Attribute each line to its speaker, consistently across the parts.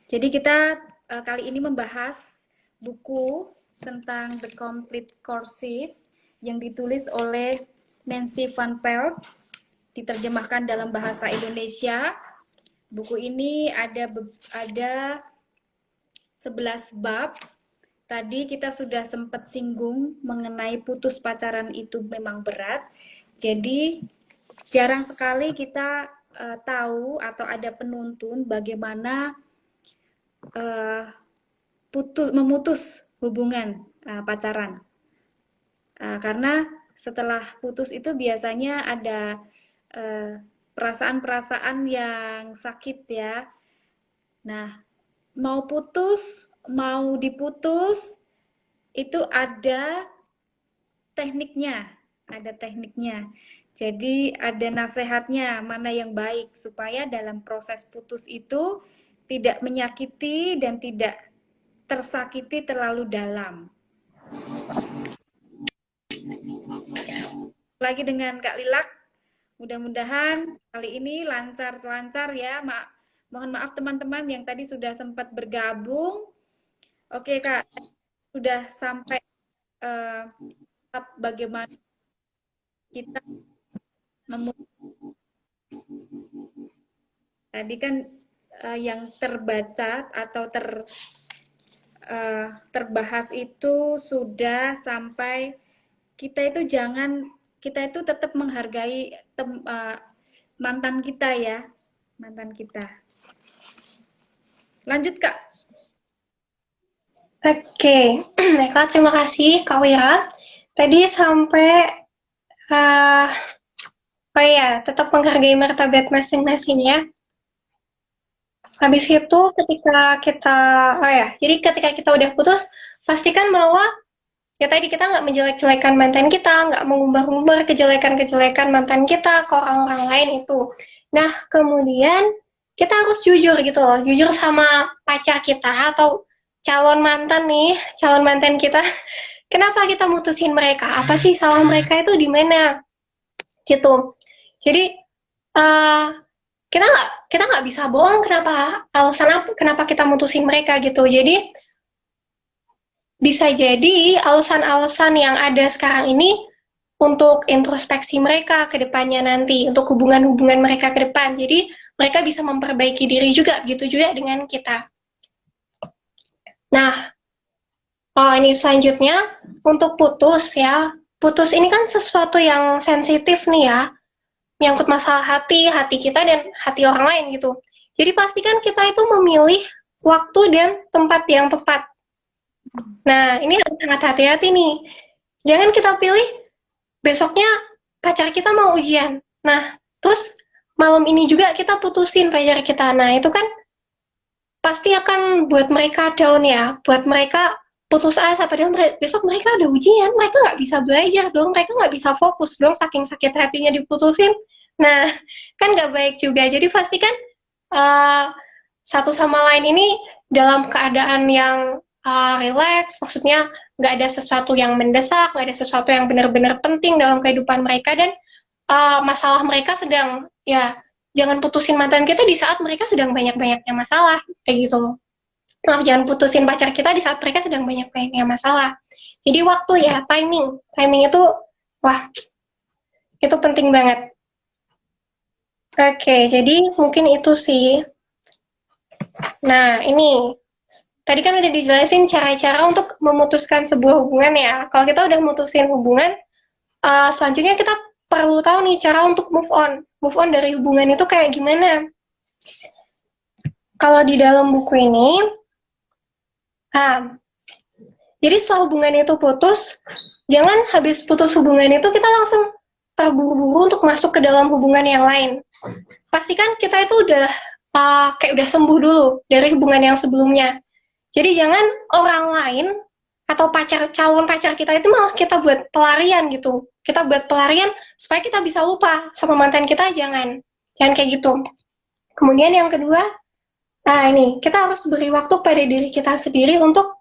Speaker 1: Jadi kita kali ini membahas buku tentang The Complete Course yang ditulis oleh Nancy Van Pelt, diterjemahkan dalam bahasa Indonesia. Buku ini ada 11 bab. Tadi kita sudah sempat singgung mengenai putus pacaran itu memang berat. Jadi jarang sekali kita tahu atau ada penuntun bagaimana memutus hubungan pacaran. Karena setelah putus itu biasanya ada perasaan-perasaan yang sakit ya. Nah, mau putus, mau diputus, itu ada tekniknya. Jadi ada nasihatnya mana yang baik supaya dalam proses putus itu tidak menyakiti dan tidak tersakiti terlalu dalam. Lagi dengan Kak Lilak, mudah-mudahan kali ini lancar-lancar ya. Mohon maaf teman-teman yang tadi sudah sempat bergabung. Oke Kak, sudah sampai bagaimana kita tadi kan yang terbaca atau terbahas itu sudah sampai kita itu tetap menghargai mantan kita ya, mantan kita. Lanjut Kak.
Speaker 2: Oke, baiklah, terima kasih Kak Wira. Tadi sampai, oh iya, tetap menghargai martabat masing-masing ya. Habis itu jadi ketika kita udah putus, pastikan bahwa ya tadi kita nggak menjelek-jelekan mantan kita, nggak mengumbar-umbar kejelekan-kejelekan mantan kita ke orang-orang lain itu. Nah, kemudian kita harus jujur gitu loh, jujur sama pacar kita atau calon mantan kita. Kenapa kita mutusin mereka? Apa sih salah mereka itu di mana? Gitu. Jadi kita nggak bisa bohong kenapa kita mutusin mereka gitu. Jadi bisa jadi alasan-alasan yang ada sekarang ini untuk introspeksi mereka ke depannya nanti, untuk hubungan-hubungan mereka ke depan. Jadi mereka bisa memperbaiki diri juga, gitu juga dengan kita. Nah, ini selanjutnya untuk putus ya. Putus ini kan sesuatu yang sensitif nih ya, menyangkut masalah hati kita dan hati orang lain gitu. Jadi pastikan kita itu memilih waktu dan tempat yang tepat. Nah, ini harus sangat hati-hati nih. Jangan kita pilih besoknya pacar kita mau ujian. Nah, terus malam ini juga kita putusin pacar kita. Nah, itu kan pasti akan buat mereka down ya, buat mereka putus asa, padahal besok mereka ada ujian, mereka nggak bisa belajar dong, mereka nggak bisa fokus dong, saking sakit hatinya diputusin. Nah, kan nggak baik juga. Jadi pastikan satu sama lain ini dalam keadaan yang relax, maksudnya nggak ada sesuatu yang mendesak, nggak ada sesuatu yang benar-benar penting dalam kehidupan mereka, dan masalah mereka sedang, ya jangan putusin mantan kita di saat mereka sedang banyak-banyaknya masalah, kayak gitu. Maaf, jangan putusin pacar kita di saat mereka sedang banyak-banyaknya masalah. Jadi waktu ya, timing itu, wah, itu penting banget. Oke, jadi mungkin itu sih. Nah, ini tadi kan udah dijelasin cara-cara untuk memutuskan sebuah hubungan ya. Kalau kita udah mutusin hubungan, selanjutnya kita perlu tahu nih cara untuk move on. Move on dari hubungan itu kayak gimana? Kalau di dalam buku ini, jadi setelah hubungan itu putus, jangan habis putus hubungan itu kita langsung terburu-buru untuk masuk ke dalam hubungan yang lain. Pastikan kita itu udah kayak udah sembuh dulu dari hubungan yang sebelumnya. Jadi jangan orang lain atau calon pacar kita itu malah kita buat pelarian gitu. Kita buat pelarian supaya kita bisa lupa sama mantan kita, jangan kayak gitu. Kemudian yang kedua, ini kita harus beri waktu pada diri kita sendiri untuk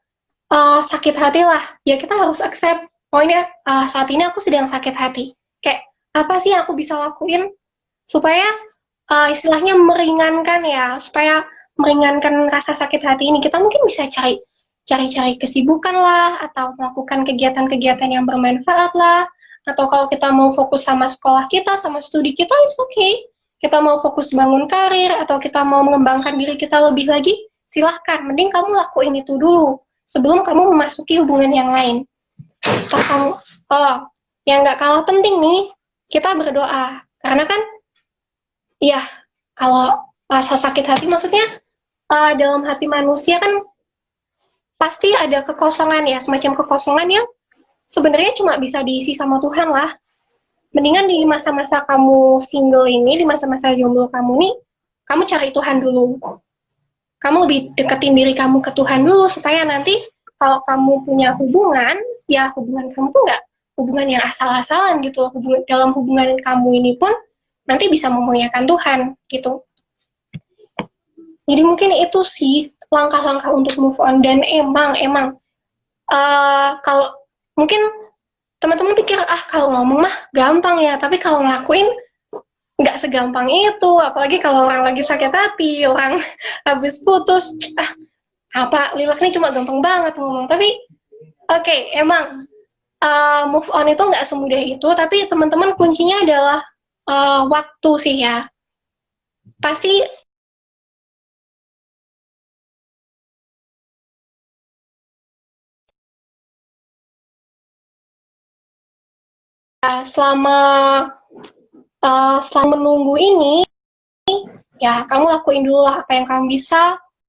Speaker 2: sakit hati lah. Ya kita harus accept, oh ini saat ini aku sedang sakit hati. Kayak apa sih yang aku bisa lakuin supaya istilahnya meringankan ya, supaya meringankan rasa sakit hati ini, kita mungkin bisa cari kesibukan lah, atau melakukan kegiatan-kegiatan yang bermanfaat lah, atau kalau kita mau fokus sama sekolah kita, sama studi kita, it's okay. Kita mau fokus bangun karir, atau kita mau mengembangkan diri kita lebih lagi, silahkan. Mending kamu lakuin itu dulu, sebelum kamu memasuki hubungan yang lain. Setelah kamu, yang nggak kalah penting nih, kita berdoa. Karena kan, ya, kalau rasa sakit hati maksudnya, dalam hati manusia kan, pasti ada kekosongan ya, semacam kekosongan yang sebenarnya cuma bisa diisi sama Tuhan lah. Mendingan di masa-masa kamu single ini, di masa-masa jomblo kamu nih, kamu cari Tuhan dulu. Kamu lebih deketin diri kamu ke Tuhan dulu, supaya nanti kalau kamu punya hubungan, ya hubungan kamu tuh nggak hubungan yang asal-asalan gitu. Dalam hubungan kamu ini pun nanti bisa memuliakan Tuhan gitu. Jadi mungkin itu sih langkah-langkah untuk move on. Dan emang kalau mungkin teman-teman pikir kalau ngomong mah gampang ya, tapi kalau ngelakuin nggak segampang itu. Apalagi kalau orang lagi sakit hati, orang habis putus, Lilak ini cuma gampang banget ngomong. Tapi oke, emang move on itu nggak semudah itu, tapi teman-teman kuncinya adalah waktu sih ya. Pasti selama menunggu ini, ya kamu lakuin dulu lah apa yang kamu bisa,